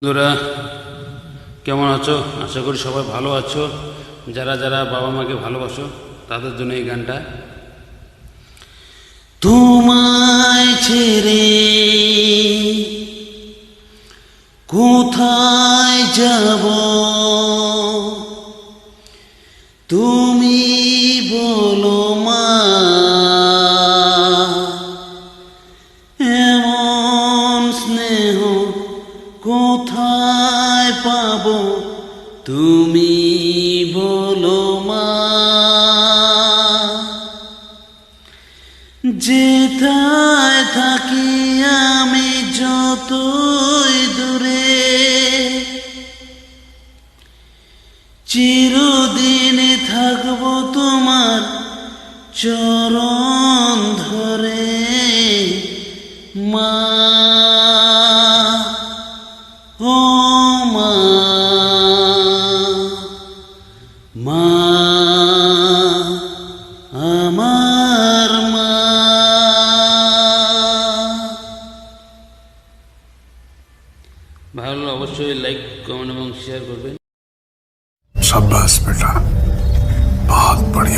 বন্ধুরা কেমন আছো? আশা করি সবাই ভালো আছো। যারা যারা বাবা মাকে ভালোবাসো তাদের জন্য এই গানটা। তোমায় ছেড়ে কোথায় যাব, তুমি বলো মা, এমন স্নেহ কোথায় পাবো, তুমি বলো মা। যেথায় থাকি আমি যতই দূরে, চিরদিনে থাকবো তোমার চরণ ধরে মা। ও মা, মা আমার মা। ভালো লাগলে অবশ্যই লাইক, কমেন্ট এবং শেয়ার করবেন। शाबाश बेटा, बहुत बढ़िया।